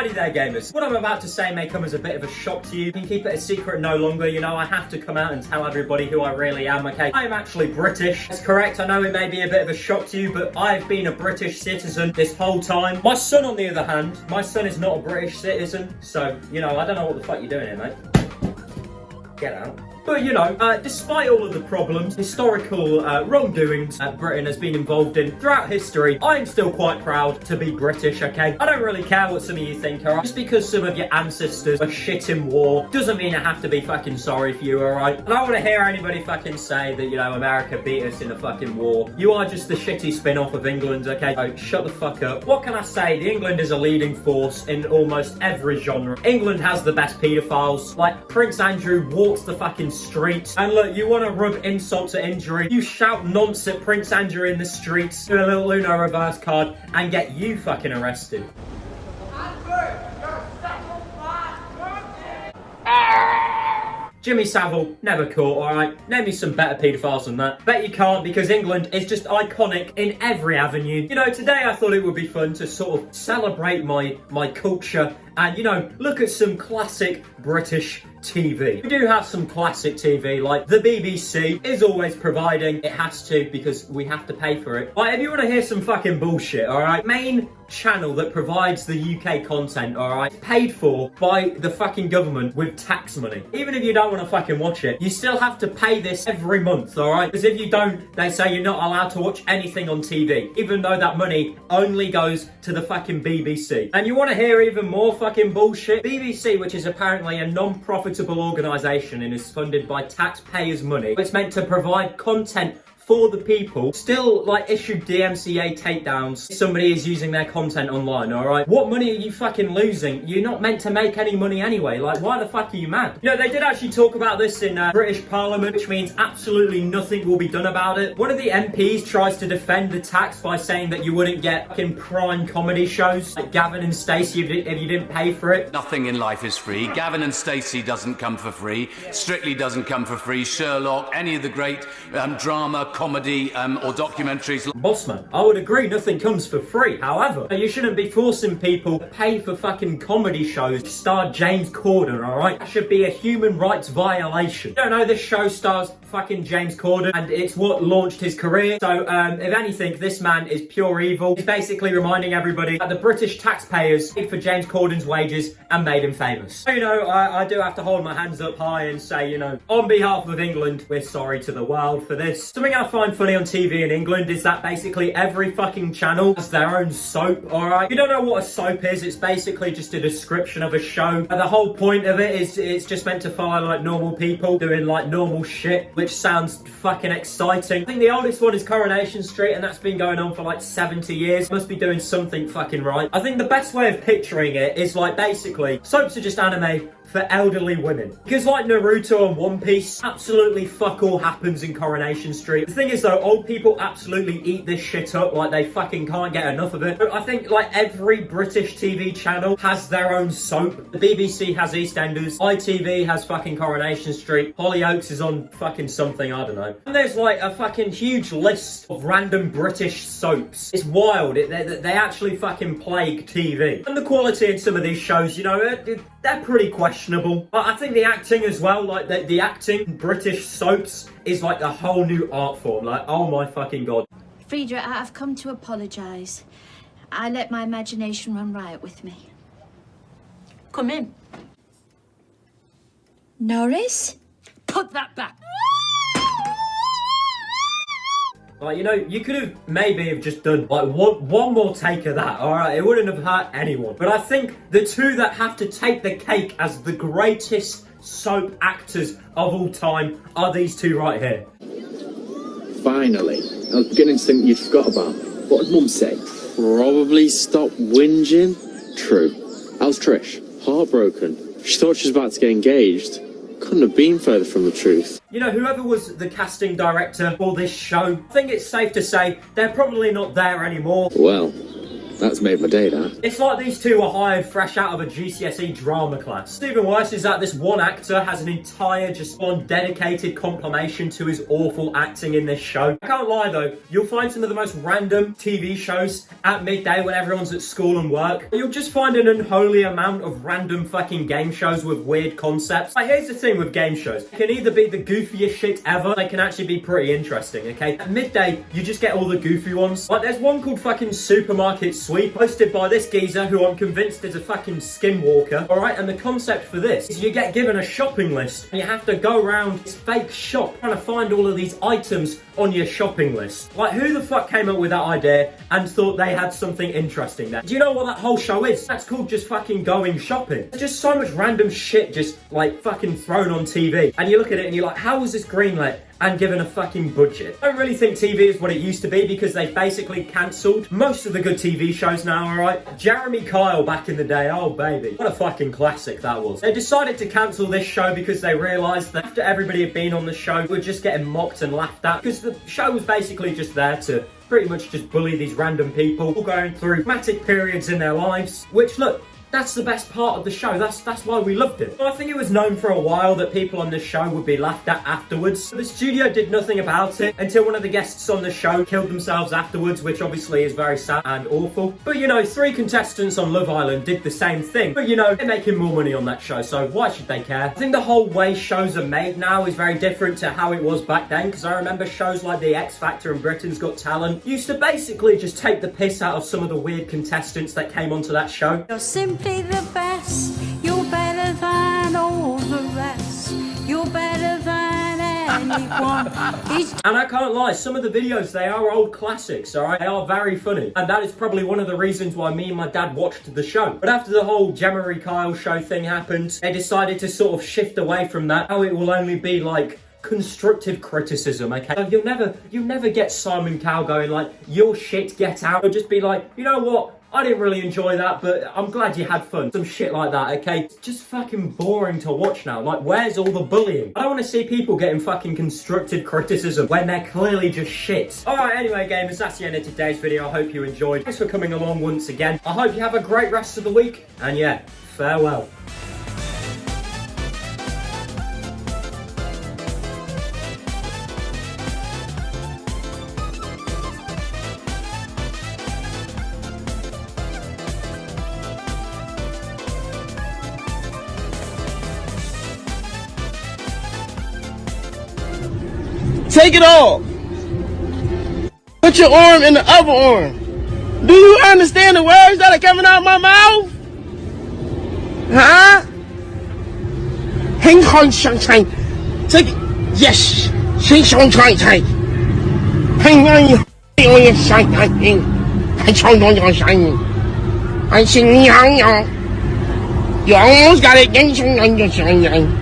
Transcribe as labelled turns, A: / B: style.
A: Alrighty there, gamers. What I'm about to say may come as a bit of a shock to you. You can keep it a secret no longer. You know, I have to come out and tell everybody who I really am, okay? I am actually British. That's correct. I know it may be a bit of a shock to you, but I've been a British citizen this whole time. My son, on the other hand, my son is not a British citizen. So, you know, I don't know what the fuck you're doing here, mate. Get out. But, you know, despite all of the problems, historical wrongdoings Britain has been involved in throughout history, I'm still quite proud to be British, okay? I don't really care what some of you think, alright? Just because some of your ancestors were shit in war doesn't mean I have to be fucking sorry for you, alright? And I don't want to hear anybody fucking say that, you know, America beat us in a fucking war. You are just the shitty spin-off of England, okay? So shut the fuck up. What can I say? The England is a leading force in almost every genre. England has the best paedophiles. Like, Prince Andrew walks the fucking streets. And look, you want to rub insult to injury, you shout nonce at Prince Andrew in the streets, do a little Uno reverse card, and get you fucking arrested. Jimmy Savile, never caught, alright? Name me some better paedophiles than that. Bet you can't, because England is just iconic in every avenue. You know, today I thought it would be fun to sort of celebrate my culture and, you know, look at some classic British TV. We do have some classic TV, like the BBC is always providing. It has to, because we have to pay for it. Like, if you want to hear some fucking bullshit, alright? Main channel that provides the UK content, alright? Paid for by the fucking government with tax money. Even if you don't want to fucking watch it, you still have to pay this every month, alright? Because if you don't, they say you're not allowed to watch anything on TV, even though that money only goes to the fucking BBC. And you want to hear even more fucking bullshit? BBC, which is apparently a non-profitable organisation and is funded by taxpayers' money, it's meant to provide content for the people, still like issued DMCA takedowns if somebody is using their content online, alright? What money are you fucking losing? You're not meant to make any money anyway, like why the fuck are you mad? You know, they did actually talk about this in British Parliament, which means absolutely nothing will be done about it. One of the MPs tries to defend the tax by saying that you wouldn't get fucking prime comedy shows like Gavin and Stacey if you didn't pay for it.
B: Nothing in life is free. Gavin and Stacey doesn't come for free. Strictly doesn't come for free. Sherlock, any of the great drama, comedy or documentaries.
A: Bossman, I would agree nothing comes for free. However, you shouldn't be forcing people to pay for fucking comedy shows to star James Corden, alright? That should be a human rights violation. You don't know, this show stars fucking James Corden and it's what launched his career. So, if anything, this man is pure evil. He's basically reminding everybody that the British taxpayers paid for James Corden's wages and made him famous. So, you know, I do have to hold my hands up high and say, you know, on behalf of England, we're sorry to the world for this. Something I find funny on TV in England is that basically every fucking channel has their own soap, alright? If you don't know what a soap is, it's basically just a description of a show. And the whole point of it is it's just meant to follow like normal people doing like normal shit, which sounds fucking exciting. I think the oldest one is Coronation Street and that's been going on for like 70 years. Must be doing something fucking right. I think the best way of picturing it is like basically soaps are just anime for elderly women. Because like Naruto and One Piece, absolutely fuck all happens in Coronation Street. The thing is though, old people absolutely eat this shit up, like they fucking can't get enough of it. But I think like every British TV channel has their own soap. The BBC has EastEnders, ITV has fucking Coronation Street, Hollyoaks is on fucking something, I don't know. And there's like a fucking huge list of random British soaps. It's wild, they actually fucking plague TV. And the quality in some of these shows, you know, they're pretty questionable. But I think the acting as well, like the acting in British soaps is like a whole new art form. Like, oh my fucking god.
C: Frieda, I've come to apologise. I let my imagination run riot with me. Come in. Norris? Put that back.
A: Like, you know, you could have maybe have just done like one more take of that, alright? It wouldn't have hurt anyone. But I think the two that have to take the cake as the greatest soap actors of all time are these two right here.
D: Finally. I was beginning to think you'd forgot about me. What did Mum say? Probably stop whinging. True. How's Trish? Heartbroken. She thought she was about to get engaged. Couldn't have been further from the truth.
A: You know, whoever was the casting director for this show, I think it's safe to say they're probably not there anymore.
D: Well, That's made my day, that.
A: It's like these two were hired fresh out of a GCSE drama class. Even worse is that this one actor has an entire, just one dedicated compilation to his awful acting in this show. I can't lie though, you'll find some of the most random TV shows at midday when everyone's at school and work. You'll just find an unholy amount of random fucking game shows with weird concepts. Like, here's the thing with game shows. They can either be the goofiest shit ever, they can actually be pretty interesting, okay? At midday, you just get all the goofy ones. Like, there's one called fucking Supermarket Sweep, hosted by this geezer who I'm convinced is a fucking skinwalker. Alright, and the concept for this is you get given a shopping list and you have to go around this fake shop trying to find all of these items on your shopping list. Like, who the fuck came up with that idea and thought they had something interesting there? Do you know what that whole show is? That's called just fucking going shopping. There's just so much random shit just like fucking thrown on TV. And you look at it and you're like, how was this greenlit and given a fucking budget? I don't really think TV is what it used to be because they've basically cancelled most of the good TV shows now, alright? Jeremy Kyle back in the day, oh baby. What a fucking classic that was. They decided to cancel this show because they realised that after everybody had been on the show, we were just getting mocked and laughed at because the show was basically just there to pretty much just bully these random people all going through dramatic periods in their lives, which, look, that's the best part of the show. That's why we loved it. I think it was known for a while that people on this show would be laughed at afterwards. The studio did nothing about it until one of the guests on the show killed themselves afterwards, which obviously is very sad and awful. But you know, 3 contestants on Love Island did the same thing. But you know, they're making more money on that show, so why should they care? I think the whole way shows are made now is very different to how it was back then, because I remember shows like The X Factor and Britain's Got Talent used to basically just take the piss out of some of the weird contestants that came onto that show.
E: You're simply the best, you're better than all the rest, you're better than anyone.
A: And I can't lie, some of the videos, they are old classics, alright? They are very funny. And that is probably one of the reasons why me and my dad watched the show. But after the whole Jeremy Kyle show thing happened, they decided to sort of shift away from that. Now it will only be like constructive criticism, okay? So you'll never get Simon Cowell going like, "Your shit, get out." It'll just be like, you know what? I didn't really enjoy that, but I'm glad you had fun. Some shit like that, okay? It's just fucking boring to watch now. Like, where's all the bullying? I don't want to see people getting fucking constructive criticism when they're clearly just shit. Alright, anyway, gamers, that's the end of today's video. I hope you enjoyed. Thanks for coming along once again. I hope you have a great rest of the week. And yeah, farewell.
F: Take it off. Put your arm in the other arm. Do you understand the words that are coming out of my mouth? Huh? Hang on, sunshine. Take it. Yes. Sing sunshine. Hang on your sunshine. Hang on your sunshine. I sing young. You almost got it. Hang on your sunshine.